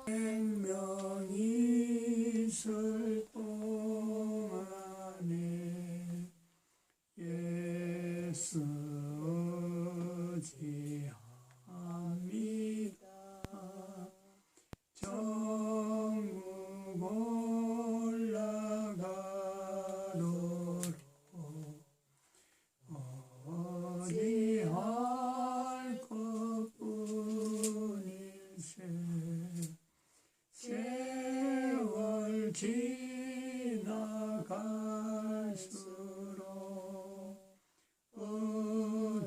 생명이 있을 동안에 예수 의지합니다. 천국 올라가도록 의지할 것뿐일세. 세월 지나갈수록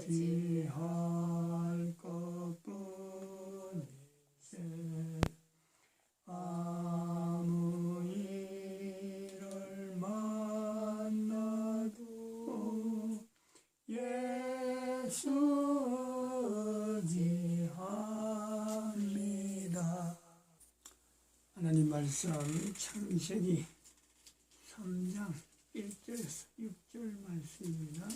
의지할 것뿐일세. 아무 일을 만나도 예수 의지합니다. 하나님 말씀 창세기 3장 1절에서 6절 말씀입니다.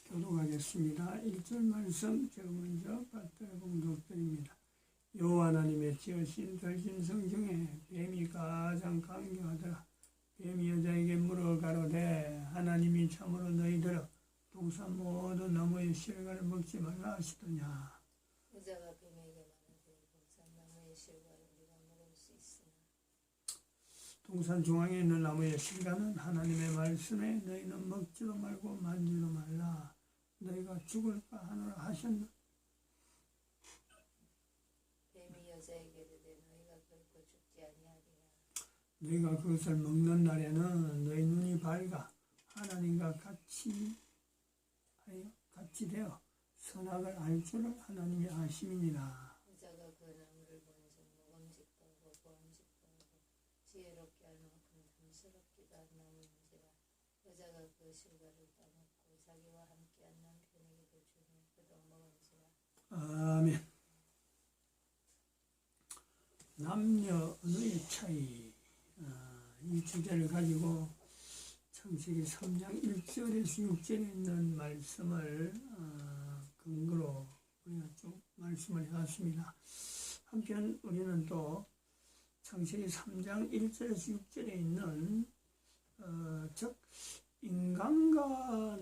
교독하겠습니다. 1절 말씀 제가 먼저 받들어 봉독드립니다. 여호와 하나님의 지으신 들짐승 중에 뱀이 가장 강경하더라. 뱀이 여자에게 물어 가로되 하나님이 참으로 너희들아 동산 모든 나무의 실과를 먹지 말라 하시더냐. 여자가 뱀에게 말하되 동산 나무의 실과를 우리가 먹을 수 있으나 동산 중앙에 있는 나무의 실과는 하나님의 말씀에 너희는 먹지도 말고 만지도 말라. 너희가 죽을까 하노라 하셨나. 뱀이 여자에게 이르되 너희가 결코 죽지 아니하리라. 너희가 그것을 먹는 날에는 너희 눈이 밝아 하나님과 같이 되어 선악을 알 줄을 하나님이 아심이니라. 여자가 그 나무를 본즉 먹음직도 하고 보암직도 하고 지혜롭게 할 만큼 탐스럽기도 한 나무인지라. 여자가 그 실과를 따먹고 자기와 함께한 남편에게도 주며 그도 먹은지라. 아멘. 남녀 언어의 차이, 이 주제를 가지고 창세기 3장 1절에서 6절에 있는 말씀을 근거로 우리가 쭉 말씀을 해왔습니다. 한편 우리는 또 창세기 3장 1절에서 6절에 있는 즉 인간과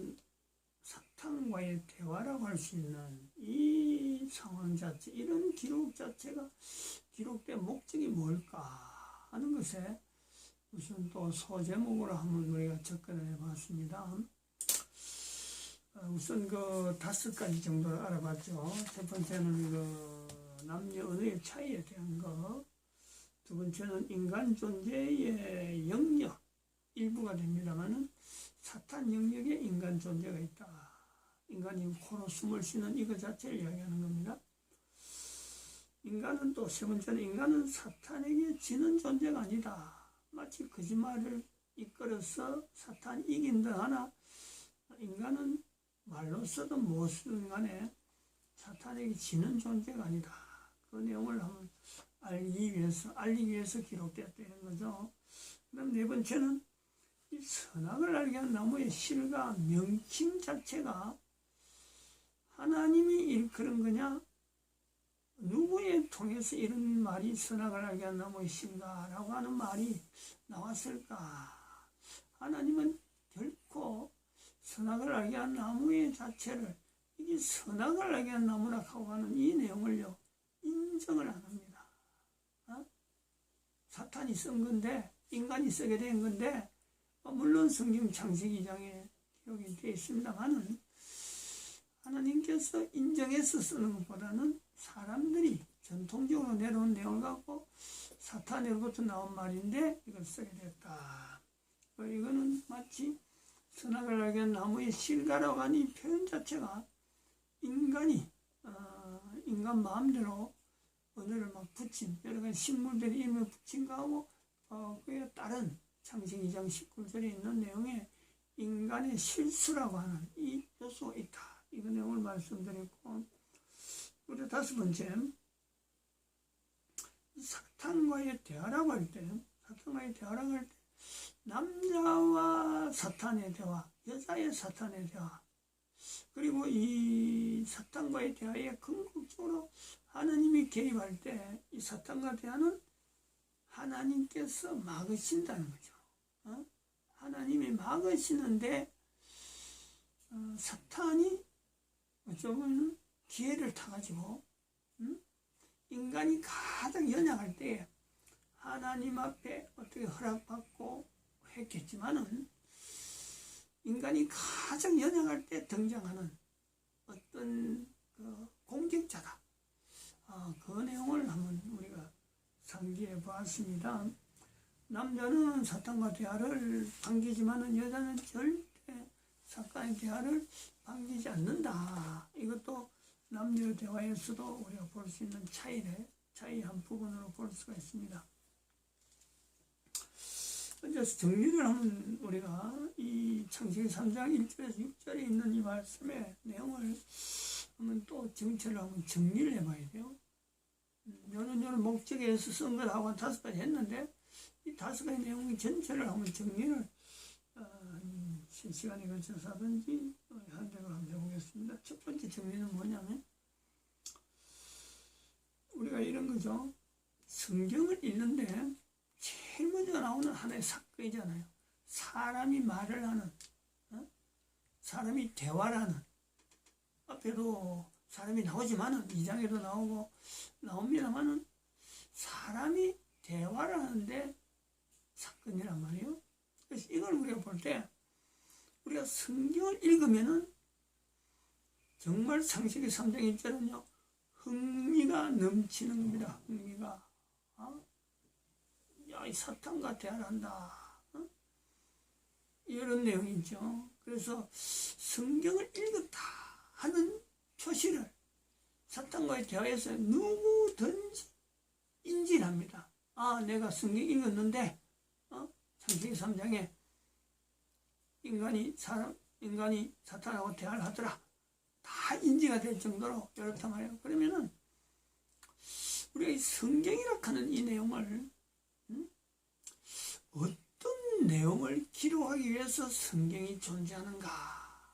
사탄과의 대화라고 할 수 있는 이 상황 자체, 이런 기록 자체가 기록된 목적이 뭘까 하는 것에 우선 또 소제목으로 한번 우리가 접근을 해봤습니다. 우선 그 5가지 정도를 알아봤죠. 첫 번째는 그 남녀 언어의 차이에 대한 것, 두 번째는 인간 존재의 영역 일부가 됩니다만은 사탄 영역에 인간 존재가 있다. 인간이 코로 숨을 쉬는 이것 자체를 이야기하는 겁니다. 인간은 또 세 번째는 인간은 사탄에게 지는 존재가 아니다. 마치 거짓말을 이끌어서 사탄이 이긴다 하나 인간은 말로서든 무엇이든 간에 사탄에게 지는 존재가 아니다. 그 내용을 한번 알리기 위해서 기록되었다 이런 거죠. 그 다음 네 번째는 이 선악을 알게 한 나무의 실과 명칭 자체가 하나님이 일컬은 거냐, 누구에 통해서 이런 말이 선악을 알게 한 나무의 실과라고 하는 말이 나왔을까. 하나님은 결코 선악을 알게 한 나무의 자체를 이게 선악을 알게 한 나무라고 하는 이 내용을요 인정을 안 합니다. 사탄이 쓴 건데, 인간이 쓰게 된 건데, 물론 성경 창세기 2장에 기록이 되어 있습니다만은 하나님께서 인정해서 쓰는 것보다는 사람들이 전통적으로 내려온 내용을 갖고 사탄으로부터 나온 말인데 이걸 쓰게 됐다. 이거는 마치 선악을 알게 한 나무의 실과라고 하는 이 표현 자체가 인간이 인간 마음대로 언어를 막 붙인 여러 가지 식물들이 이름을 붙인 거하고 그에 따른 창세기 2장 19절에 있는 내용에 인간의 실수라고 하는 이 요소가 있다. 이거 내용을 말씀드렸고, 우리 다섯 번째 사탄과의 대화라고 할 때 남자와 사탄의 대화, 여자의 사탄의 대화, 그리고 이 사탄과의 대화에 궁극적으로 하나님이 개입할 때 이 사탄과 대화는 하나님께서 막으신다는 거죠. 하나님이 막으시는데 사탄이 어쩌면 기회를 타가지고 인간이 가장 연약할 때 하나님 앞에 어떻게 허락받고 했겠지만은 인간이 가장 연약할 때 등장하는 어떤 그 공격자다. 그 내용을 한번 우리가 상기해 보았습니다. 남자는 사탄과 대화를 반기지만은 여자는 절대 사탄의 대화를 반기지 않는다. 이것도 남녀 대화에서도 우리가 볼 수 있는 차이 한 부분으로 볼 수가 있습니다. 이제 정리를 하면 우리가 이 창세기 3장 1절에서 6절에 있는 이 말씀의 내용을 한번 또 정체를 한번 정리를 해봐야 돼요. 요런 목적에 의해서 쓴 것하고 5가지 했는데 이 5가지 내용의 전체를 한번 정리를 시간에 걸쳐서 하든지 한 대로 한번 해보겠습니다. 첫 번째 정리는 뭐냐면 우리가 이런 거죠. 성경을 읽는데 제일 먼저 나오는 하나의 사건이잖아요. 사람이 말을 하는, 사람이 대화를 하는. 앞에도 사람이 나오지만은 2장에도 나옵니다만은 사람이 대화를 하는데 사건이란 말이에요. 그래서 이걸 우리가 볼 때 우리가 성경을 읽으면은 정말 창세기 3장 1절은요 흥미가 넘치는 겁니다. 흥미가. 야, 이 사탄과 대화를 한다. 이런 내용이 있죠. 그래서 성경을 읽었다 하는 표시를 사탄과의 대화에서 누구든지 인지합니다. 내가 성경 읽었는데 창세기 3장에 인간이 사탄하고 대화를 하더라. 다 인지가 될 정도로 이렇단 말이에요. 그러면은 우리가 이 성경이라 하는 이 내용을 어떤 내용을 기록하기 위해서 성경이 존재하는가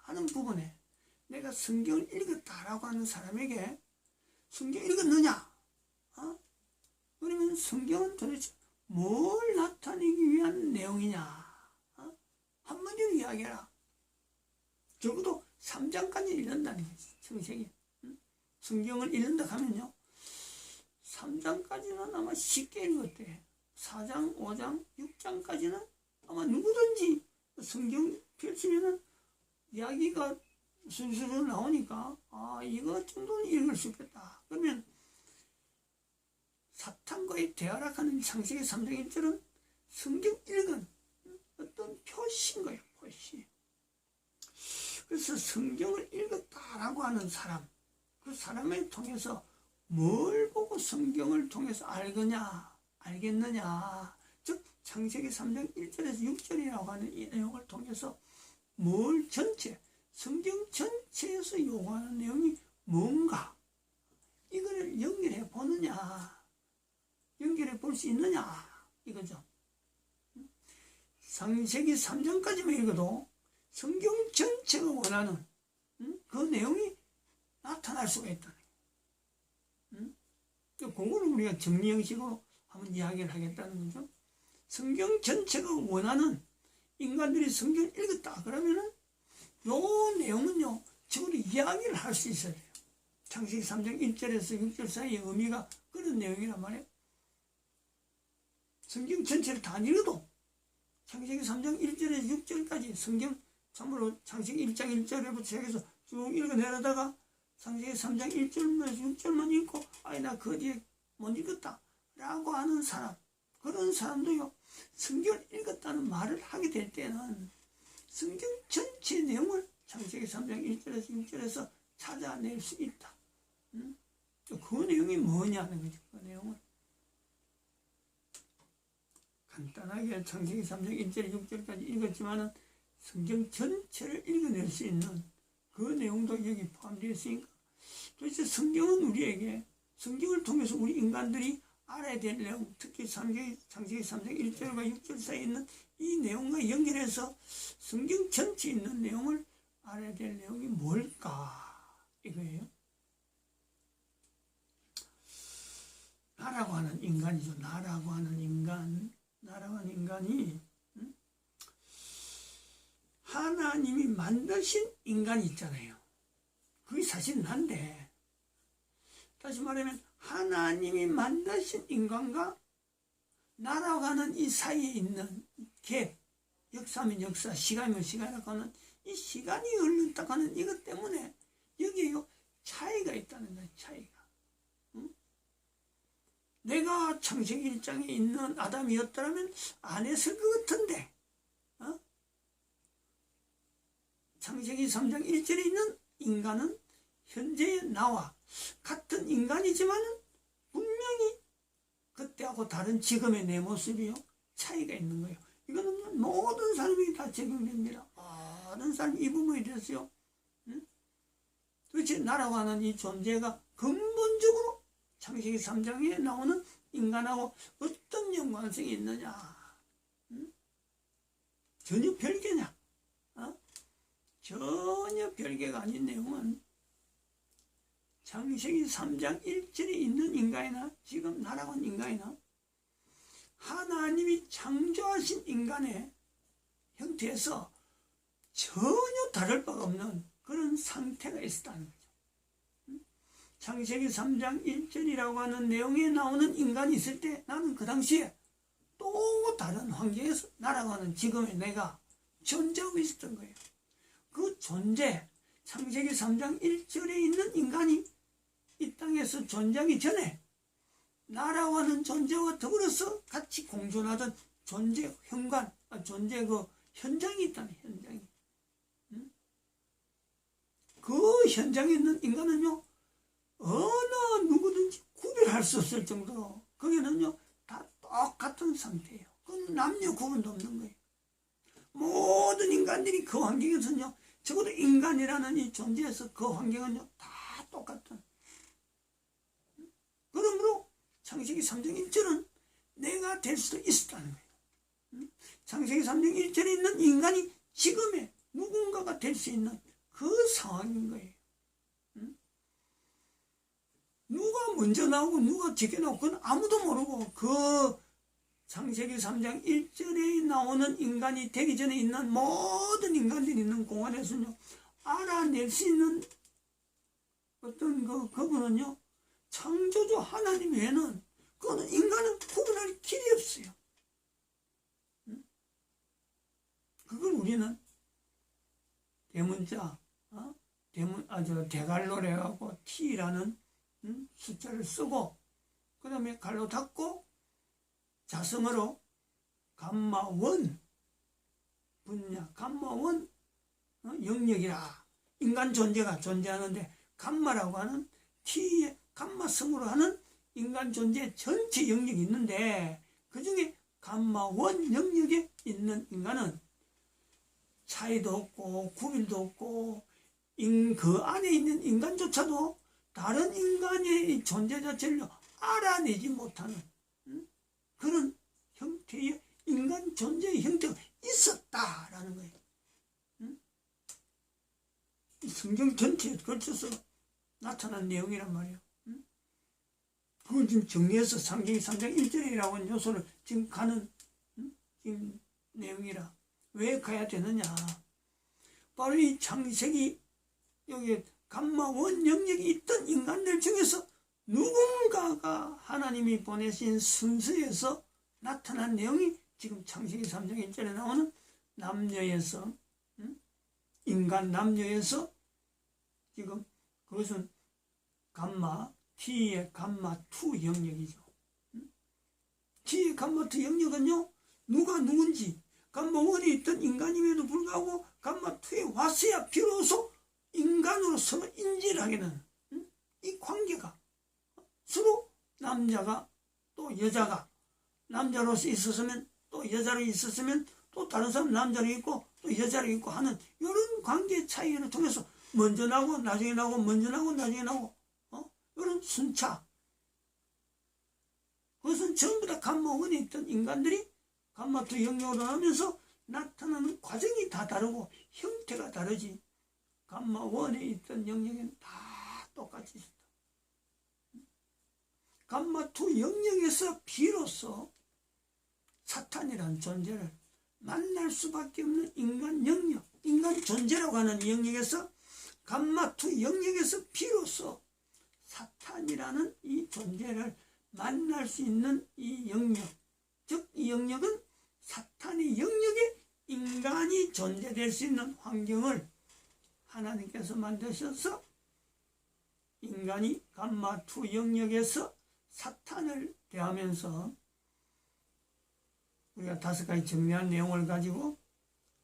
하는 부분에 내가 성경을 읽었다라고 하는 사람에게 성경 읽었느냐? 그러면 성경은 도대체 뭘 나타내기 위한 내용이냐? 한마디로 이야기해라. 적어도 3장까지 읽는다는 거지. 창세기. 성경을 읽는다 하면요 3장까지는 아마 쉽게 읽었대. 4장, 5장, 6장까지는 아마 누구든지 성경 펼치면은 이야기가 순수로 나오니까 이거 정도는 읽을 수 있겠다. 그러면 사탄과의 대화라 하는 창세기 3장 1절은 성경 읽은 어떤 표시인 거예요. 표시. 그래서 성경을 읽었다라고 하는 사람, 그 사람을 통해서 뭘 보고 성경을 통해서 알겠느냐. 즉 창세기 3장 1절에서 6절이라고 하는 이 내용을 통해서 뭘 성경 전체에서 요구하는 내용이 뭔가 이거를 연결해 보느냐, 연결해 볼 수 있느냐 이거죠. 창세기 3장까지만 읽어도 성경 전체가 원하는 그 내용이 나타날 수가 있다는 거예요. 그거를 우리가 정리 형식으로 한번 이야기를 하겠다는 거죠. 성경 전체가 원하는 인간들이 성경을 읽었다 그러면은 요 내용은요 적어도 이야기를 할 수 있어야 돼요. 창세기 3장 1절에서 6절 사이의 의미가 그런 내용이란 말이에요. 성경 전체를 다 읽어도 창세기 3장 1절에서 6절까지 성경 참으로 창세기 1장 1절부터 시작해서 쭉 읽어내려다가 창세기 3장 1절에서 6절만 읽고 나 그 뒤에 못 읽었다 라고 하는 사람, 그런 사람도요 성경을 읽었다는 말을 하게 될 때는 성경 전체 내용을 창세기 3장 1절에서 6절에서 찾아낼 수 있다. 그 내용이 뭐냐는 거죠. 그 내용을 간단하게 창세기 3장 1절 6절까지 읽었지만은 성경 전체를 읽어낼 수 있는 그 내용도 여기 포함되어 있으니까 도대체 성경은 우리에게 성경을 통해서 우리 인간들이 알아야 될 내용, 특히 창세기 3장 1절과 6절 사이에 있는 이 내용과 연결해서 성경 전체에 있는 내용을 알아야 될 내용이 뭘까? 이거예요. 나라고 하는 인간이죠. 나라고 하는 인간. 나라고 하는 인간이 하나님이 만드신 인간이 있잖아요. 그게 사실 난데, 다시 말하면 하나님이 만드신 인간과 나라고 하는 이 사이에 있는 갭, 역사면 역사, 시간이면 시간이라고 하는 이 시간이 흘렀다 하는 이것 때문에 여기에 차이가 있다는 거예요. 차이가. 내가 창세기 1장에 있는 아담이었더라면 안 했을 것 같은데, 창세기 3장 1절에 있는 인간은 현재의 나와 같은 인간이지만 분명히 그때하고 다른 지금의 내 모습이요 차이가 있는 거예요. 이거는 모든 사람이 다 적용됩니다. 모든 사람이 이 부분에 대해서요. 도대체 나라고 하는 이 존재가 근본적으로 창세기 3장에 나오는 인간하고 어떤 연관성이 있느냐? 전혀 별개냐? 전혀 별개가 아닌 내용은 창세기 3장 1절에 있는 인간이나 지금 나라고 하는 인간이나 하나님이 창조하신 인간의 형태에서 전혀 다를 바가 없는 그런 상태가 있었다는 거죠. 창세기 3장 1절이라고 하는 내용에 나오는 인간이 있을 때 나는 그 당시에 또 다른 환경에서 나라고 하는 지금의 내가 존재하고 있었던 거예요. 그 존재, 창세기 3장 1절에 있는 인간이 이 땅에서 존재하기 전에 나라고 하는 존재와 더불어서 같이 공존하던 존재 현관, 존재 그 현장이 있다는 현장이. 그 현장에 있는 인간은요, 어느 누구든지 구별할 수 없을 정도로 거기는요, 다 똑같은 상태예요. 그건 남녀 구분도 없는 거예요. 모든 인간들이 그 환경에서는요, 적어도 인간이라는 이 존재에서 그 환경은요, 다 똑같은. 그러므로 창세기 3장 1절은 내가 될 수도 있었다는 거예요. 창세기 3장 1절에 있는 인간이 지금의 누군가가 될 수 있는 그 상황인 거예요. 누가 먼저 나오고 누가 뒤에 나오고 그건 아무도 모르고 그 창세기 3장 1절에 나오는 인간이 되기 전에 있는 모든 인간들이 있는 공간에서는요, 알아낼 수 있는 어떤 그분은요, 창조주 하나님 외에는 그거는 인간은 구분할 길이 없어요. 그걸 우리는 대문자, 대갈로래 하고 T라는 숫자를 쓰고, 그 다음에 갈로 닫고 자성어로 감마원 분야, 감마원 영역이라. 인간 존재가 존재하는데 감마라고 하는 T의 감마성으로 하는 인간 존재 전체 영역이 있는데, 그 중에 감마원 영역에 있는 인간은 차이도 없고 구별도 없고 그 안에 있는 인간조차도 다른 인간의 존재 자체를 알아내지 못하는 그런 형태의 인간 존재의 형태가 있었다라는 거예요. 성경 전체에 걸쳐서 나타난 내용이란 말이에요. 그걸 지금 정리해서 창세기 3장 1절이라고 하는 요소를 지금 가는 지금 내용이라. 왜 가야 되느냐? 바로 이 창세기 여기 감마원 영역이 있던 인간들 중에서 누군가가 하나님이 보내신 순서에서 나타난 내용이 지금 창세기 3장 1절에 나오는 남녀에서, 인간 남녀에서 지금 그것은 감마 T의 감마2 영역이죠. T의 감마2 영역은요, 누가 누군지 감마1이 있던 인간임에도 불구하고 감마2에 왔어야 비로소 인간으로 서로 인지를 하게 되는 이 관계가 서로 남자가 또 여자가 남자로서 있었으면 또 여자로 있었으면 또 다른 사람 남자로 있고 또 여자로 있고 하는 이런 관계 차이를 통해서 먼저 나고 나중에 나고 먼저 나고 나중에 나고 이런 순차, 그것은 전부 다 감마1에 있던 인간들이 감마2 영역으로 하면서 나타나는 과정이 다 다르고 형태가 다르지 감마 원에 있던 영역에는 다 똑같이 있었다. 감마 투 영역에서 비로소 사탄이란 존재를 만날 수밖에 없는 인간 영역, 인간 존재라고 하는 영역에서 감마 투 영역에서 비로소 사탄이라는 이 존재를 만날 수 있는 이 영역, 즉 이 영역은 사탄의 영역에 인간이 존재될 수 있는 환경을 하나님께서 만드셔서 인간이 감마 투 영역에서 사탄을 대하면서 우리가 5가지 정리한 내용을 가지고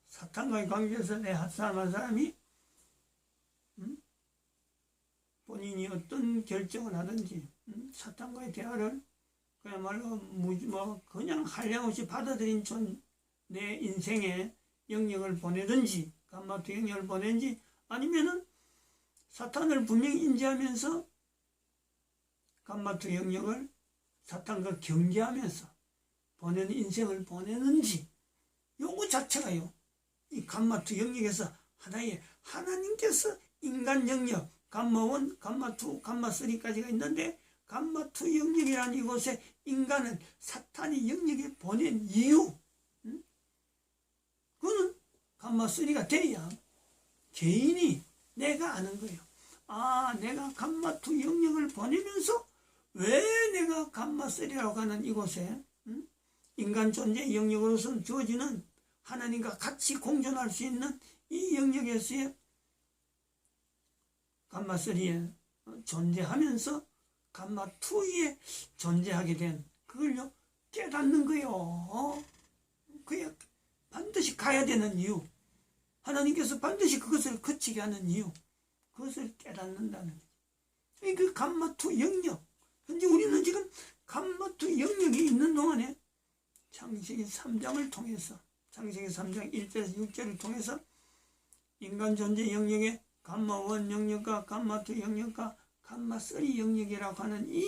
사탄과의 관계에서 내 한 사람 한 사람이 본인이 어떤 결정을 하든지 사탄과의 대화를 그야말로 그냥 한량없이 받아들인 내 인생의 영역을 보내든지 감마 투 영역을 보내든지 아니면은 사탄을 분명히 인지하면서 감마 투 영역을 사탄과 경계하면서 보내는 인생을 보내는지 요거 자체가요 이 감마 투 영역에서 하나의 하나님께서 인간 영역 감마 1, 감마 2, 감마 3까지가 있는데 감마 투 영역이라는 이곳에 인간을 사탄의 영역에 보낸 이유 그거는 감마 3가 돼야 개인이 내가 아는 거예요. 아 내가 감마 투 영역을 보내면서 왜 내가 감마 3라고 하는 이곳에 인간 존재 영역으로서 주어지는 하나님과 같이 공존할 수 있는 이 영역에서의 감마 3에 존재하면서 감마 2에 존재하게 된 그걸요 깨닫는 거예요. 그게 반드시 가야 되는 이유 하나님께서 반드시 그것을 거치게 하는 이유 그것을 깨닫는다는 거예요. 그 감마 2 영역 현재 우리는 지금 감마 2 영역이 있는 동안에 창세기 3장을 통해서 창세기 3장 1절에서 6절을 통해서 인간 존재 영역에 감마 1 영역과 감마 2 영역과 감마 3 영역이라고 하는 이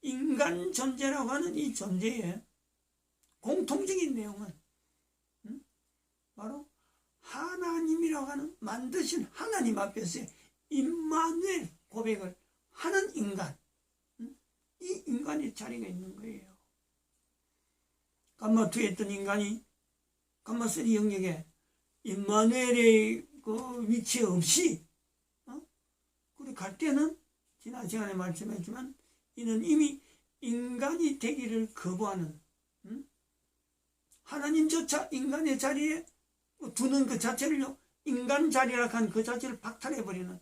인간 존재라고 하는 이 존재의 공통적인 내용은 바로 하나님이라고 하는 만드신 하나님 앞에서 임마누엘 고백을 하는 인간 이 인간의 자리가 있는 거예요. 감마 2에 있던 인간이 감마 3 영역에 임마누엘의 그 위치에 없이 그리 갈 때는 지난 시간에 말씀했지만 이는 이미 인간이 되기를 거부하는 하나님조차 인간의 자리에 두는 그 자체를요 인간 자리라 한 그 자체를 박탈해버리는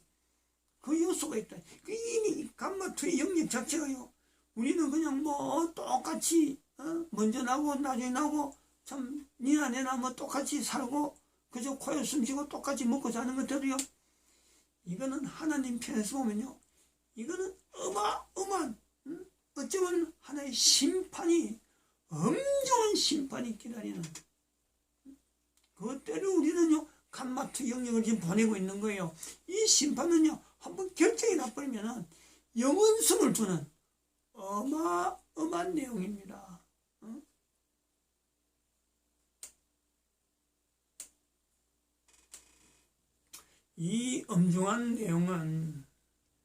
그 요소가 있다. 그 이미 감마 2의 영역 자체가요 우리는 그냥 뭐 똑같이 먼저 나고 나중에 나고 참 니나 내나 뭐 똑같이 살고 그저 코에 숨쉬고 똑같이 먹고 사는 것들이요 이거는 하나님 편에서 보면요 이거는 어마어마한 어쩌면 하나의 심판이 엄중한 심판이 기다리는 그때를 우리는요 감마 2 영역을 지금 보내고 있는 거예요. 이 심판은요 한번 결정이 나버리면은 영원성을 두는 어마어마한 내용입니다. 이 엄중한 내용은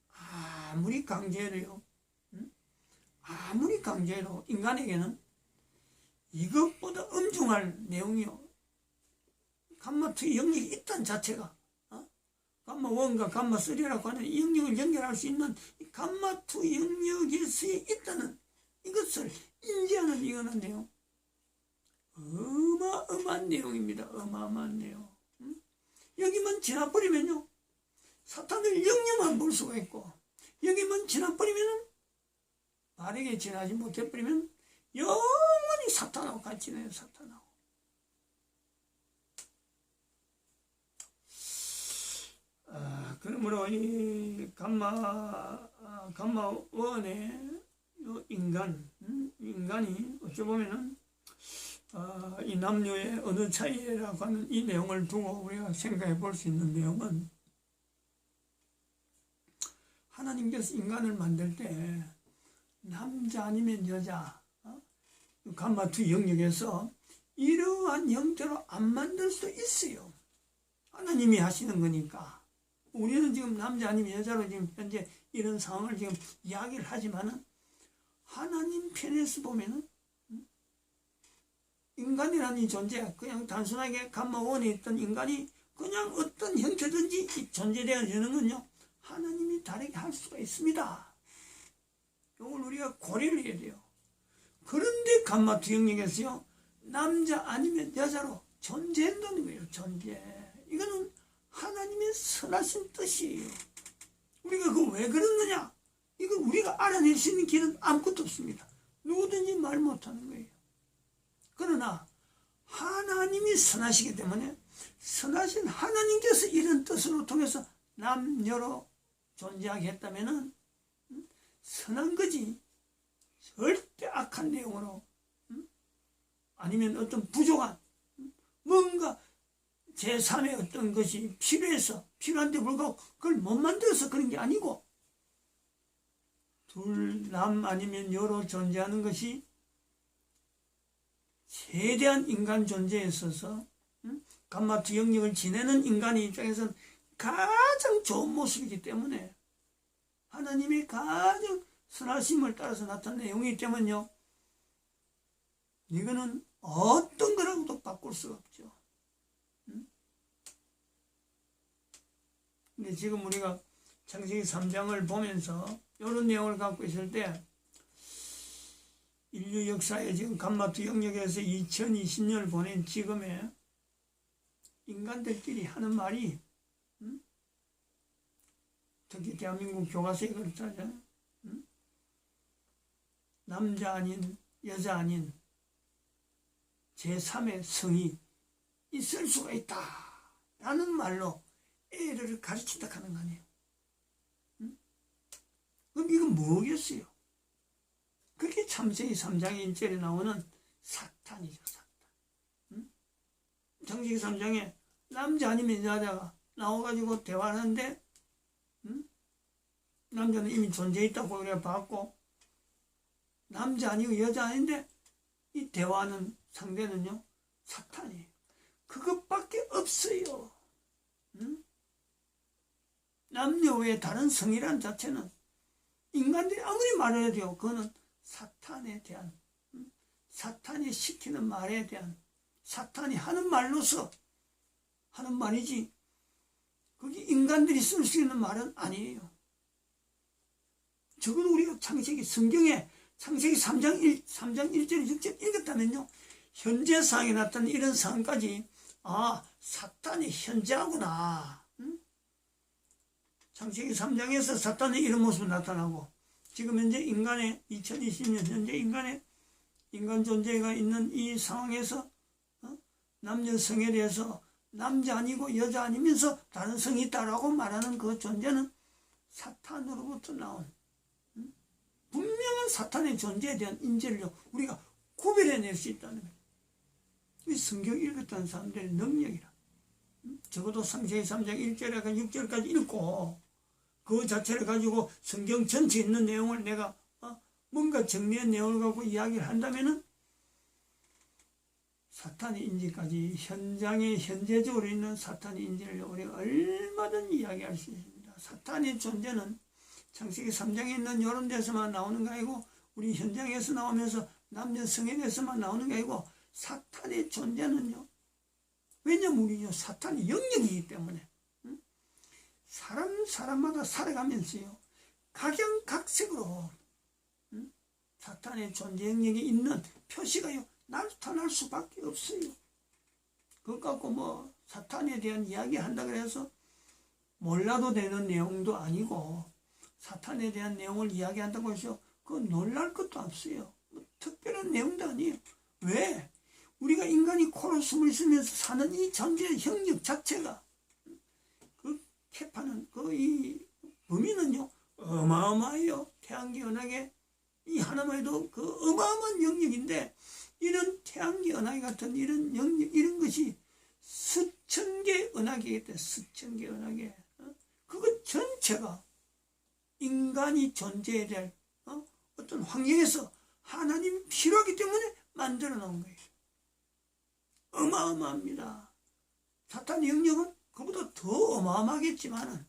아무리 강제해도요 아무리 강제해도 인간에게는 이것보다 엄중할 내용이요 감마 2 영역이 있다는 자체가 감마 1과 감마 3라고 하는 이 영역을 연결할 수 있는 이 감마 2 영역에서 있다는 이것을 인지하는 이거는 내용 어마어마한 내용입니다. 어마어마한 내용 여기만 지나버리면요 사탄을 영영만 볼 수가 있고 여기만 지나버리면은 바르게 지나지 못해버리면 영원히 사탄하고 같이 지내요. 사탄하고 그러므로 이 감마 1의 인간이 어쩌보면은 이 남녀의 어느 차이라고 하는 이 내용을 두고 우리가 생각해 볼 수 있는 내용은 하나님께서 인간을 만들 때 남자 아니면 여자 감마 2 영역에서 이러한 형태로 안 만들 수도 있어요. 하나님이 하시는 거니까 우리는 지금 남자 아니면 여자로 지금 현재 이런 상황을 지금 이야기를 하지만은 하나님 편에서 보면은 인간이라는 이 존재, 그냥 단순하게 감마원에 있던 인간이 그냥 어떤 형태든지 존재되어지는 건요, 하나님이 다르게 할 수가 있습니다. 이걸 우리가 고려를 해야 돼요. 그런데 감마투 영역에서요, 남자 아니면 여자로 존재한다는 거예요. 존재. 이거는 하나님의 선하신 뜻이에요. 우리가 그거 왜 그러느냐? 이거 우리가 알아낼 수 있는 길은 아무것도 없습니다. 누구든지 말 못하는 거예요. 그러나 하나님이 선하시기 때문에 선하신 하나님께서 이런 뜻으로 통해서 남녀로 존재하게 했다면은 선한 거지 절대 악한 내용으로 아니면 어떤 부족한 뭔가 제3의 어떤 것이 필요한데 불구하고 그걸 못 만들어서 그런 게 아니고 둘 남 아니면 여로 존재하는 것이 최대한 인간 존재에 있어서 감마투 영역을 지내는 인간의 입장에서는 가장 좋은 모습이기 때문에 하나님의 가장 선하심을 따라서 나타난 내용이기 때문에요. 이거는 어떤 거라고도 바꿀 수가 없죠. 근데 지금 우리가 창세기 3장을 보면서 이런 내용을 갖고 있을 때 인류 역사에 지금 감마투 영역에서 2020년을 보낸 지금에 인간들끼리 하는 말이 특히 대한민국 교과서에 그렇다잖아요. 남자 아닌 여자 아닌 제3의 성이 있을 수가 있다 라는 말로 애를 가르친다 하는 거 아니에요. 그럼 이건 뭐겠어요? 그게 창세기 3장의 1절에 나오는 사탄이죠. 사탄. 창세기 3장에 남자 아니면 여자가 나와가지고 대화하는데 남자는 이미 존재했다고 그래 봤고 남자 아니고 여자 아닌데 이 대화하는 상대는요 사탄이에요. 그것밖에 없어요. 남녀 외에 다른 성이란 자체는 인간들이 아무리 말해야 돼요. 그거는 사탄에 대한 사탄이 시키는 말에 대한 사탄이 하는 말로서 하는 말이지 그게 인간들이 쓸 수 있는 말은 아니에요. 적어도 우리가 창세기 성경에 창세기 3장 1절 6절 읽었다면요 현재 상황에 나타난 이런 상황까지 사탄이 현재하구나. 창세기 3장에서 사탄의 이런 모습이 나타나고 지금 현재 인간의 2020년 현재 인간 존재가 있는 이 상황에서 남녀 성에 대해서 남자 아니고 여자 아니면서 다른 성이 있다라고 말하는 그 존재는 사탄으로부터 나온 분명한 사탄의 존재에 대한 인지를 우리가 구별해낼 수 있다는 거예요. 이 성경 읽었다는 사람들의 능력이라. 적어도 창세기 3장 1절에서 6절까지 읽고 그 자체를 가지고 성경 전체에 있는 내용을 내가 뭔가 정리한 내용을 갖고 이야기를 한다면은 사탄의 인지까지 현장에 현재적으로 있는 사탄의 인지를 우리가 얼마든지 이야기할 수 있습니다. 사탄의 존재는 창세기 3장에 있는 이런 데서만 나오는 게 아니고 우리 현장에서 나오면서 남녀 성에 대해서만 나오는 게 아니고 사탄의 존재는요. 왜냐면 우리요 사탄이 영역이기 때문에 사람마다 살아가면서요 각양각색으로 사탄의 존재 영역이 있는 표시가요 나타날 수밖에 없어요. 그것 갖고 뭐 사탄에 대한 이야기 한다 그래서 몰라도 되는 내용도 아니고 사탄에 대한 내용을 이야기한다고 해서 그건 놀랄 것도 없어요. 뭐 특별한 내용도 아니에요. 왜? 우리가 인간이 코로 숨을 쉬면서 사는 이 존재의 영역 자체가 그 캐파는 그 이 범위는요 어마어마해요. 태양계 은하계 이 하나만 해도 그 어마어마한 영역인데 이런 태양계 은하계 같은 이런 영역 이런 것이 수천 개 은하계이기 때문에 수천 개 은하계 그것 전체가 인간이 존재해야 될 어떤 환경에서 하나님이 필요하기 때문에 만들어 놓은 거예요. 어마어마합니다. 사탄의 영역은 그보다 더 어마어마하겠지만은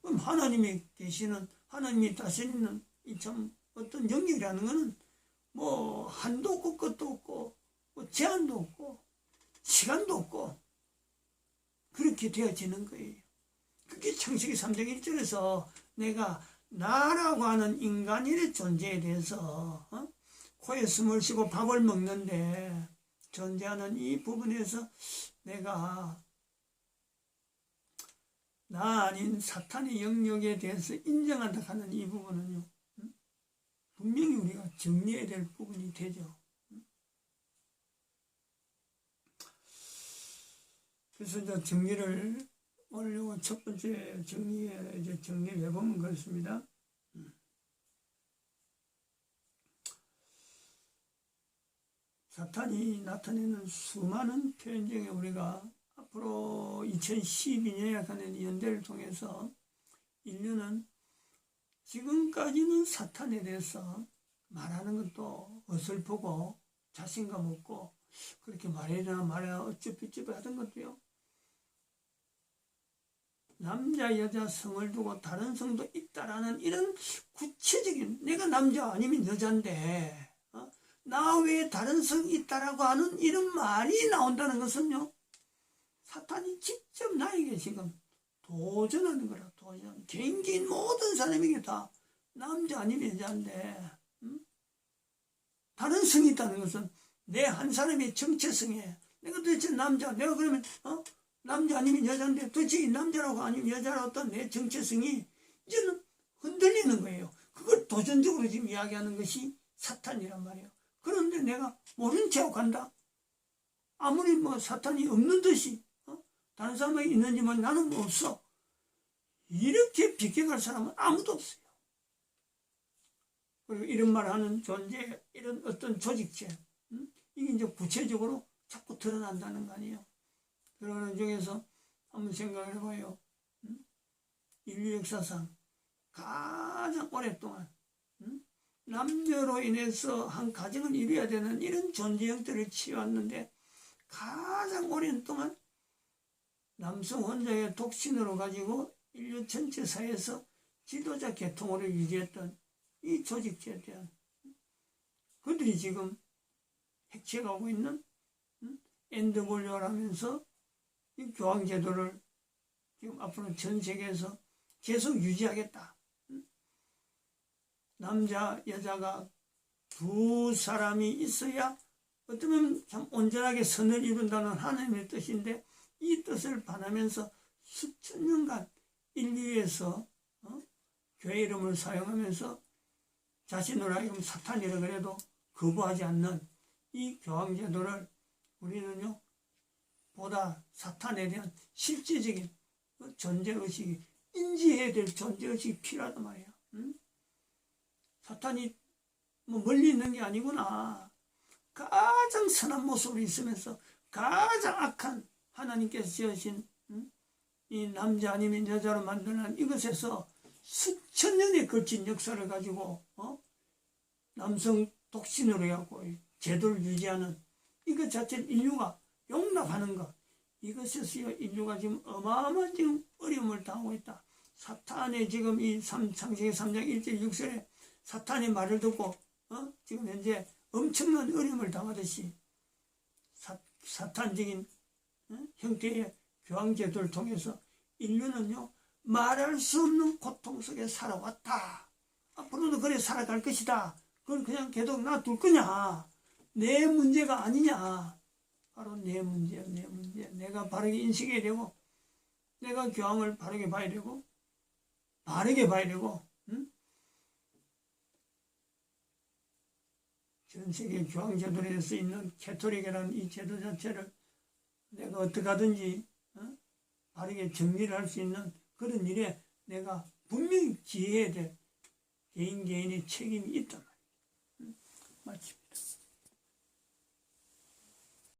그럼 하나님이 계시는, 하나님이 다스리는 이 참 어떤 영역이라는 것은 뭐 한도 없고 끝도 없고 뭐 제한도 없고 시간도 없고 그렇게 되어지는 거예요. 그게 창세기 3장 1절에서 내가 나라고 하는 인간의 존재에 대해서 코에 숨을 쉬고 밥을 먹는데 존재하는 이 부분에서 내가 나 아닌 사탄의 영역에 대해서 인정한다 하는 이 부분은요, 분명히 우리가 정리해야 될 부분이 되죠. 그래서 이제 정리를, 오늘 요거 첫 번째 정리를 해보면 그렇습니다. 사탄이 나타내는 수많은 표현 중에 우리가 앞으로 2012년에 가는 연대를 통해서 인류는 지금까지는 사탄에 대해서 말하는 것도 어설프고 자신감 없고 그렇게 말해야 어쩌피쩌피 하던 것도요, 남자 여자 성을 두고 다른 성도 있다라는 이런 구체적인, 내가 남자 아니면 여자인데 나 외에 다른 성이 있다라고 하는 이런 말이 나온다는 것은요, 사탄이 직접 나에게 지금 도전하는 거라. 도전. 개인 모든 사람에게 다 남자 아니면 여자인데 다른 성이 있다는 것은 내 한 사람의 정체성에 내가 도대체 남자, 내가 그러면 남자 아니면 여자인데 도대체 이 남자라고 아니면 여자라고 어떤 내 정체성이 이제는 흔들리는 거예요. 그걸 도전적으로 지금 이야기하는 것이 사탄이란 말이에요. 그런데 내가 모른 척 간다. 아무리 뭐 사탄이 없는 듯이 다른 사람이 있는지만 나는 뭐 없어. 이렇게 비켜갈 사람은 아무도 없어요. 그리고 이런 말 하는 존재, 이런 어떤 조직체, 이게 이제 구체적으로 자꾸 드러난다는 거 아니에요. 그러는 중에서 한번 생각을 해봐요. 인류 역사상 가장 오랫동안 남녀로 인해서 한 가정을 이루어야 되는 이런 존재 형태를 취해왔는데 가장 오랜 동안 남성 혼자의 독신으로 가지고 인류 전체 사회에서 지도자 계통으로 유지했던 이 조직체에 대한 그들이 지금 핵취해가고 있는 NW라면서 이 교황제도를 지금 앞으로 전 세계에서 계속 유지하겠다. 남자, 여자가 두 사람이 있어야 어쩌면 참 온전하게 선을 이룬다는 하나님의 뜻인데 이 뜻을 반하면서 수천 년간 인류에서 교회 이름을 사용하면서 자신으로 하여금 사탄이라 그래도 거부하지 않는 이 교황제도를 우리는요, 보다 사탄에 대한 실제적인 존재의식이, 인지해야 될 존재의식이 필요하단 말이에요. 사탄이 뭐 멀리 있는 게 아니구나. 가장 선한 모습으로 있으면서 가장 악한 하나님께서 지으신 이 남자 아니면 여자로 만드는 이것에서 수천 년에 걸친 역사를 가지고 남성 독신으로 해갖고 제도를 유지하는 이것 자체를 인류가 용납하는 것, 이것에서 인류가 지금 어마어마한 지금 어려움을 당하고 있다. 사탄의 지금 이 창세기 3장 1절 6절에 사탄의 말을 듣고 지금 현재 엄청난 어려움을 당하듯이 사탄적인 형태의 교황제도를 통해서 인류는요, 말할 수 없는 고통 속에 살아왔다. 앞으로도 그래 살아갈 것이다. 그걸 그냥 계속 놔둘 거냐? 내 문제가 아니냐? 바로 내 문제야, 내 문제. 내가 바르게 인식해야 되고, 내가 교황을 바르게 봐야 되고, 전 세계 교황제도에 서 있는 캐톨릭이라는 이 제도 자체를 내가 어떻게 하든지 바르게 정리를 할 수 있는 그런 일에 내가 분명히 기해야 될 개인의 책임이 있단 말이에요. 마치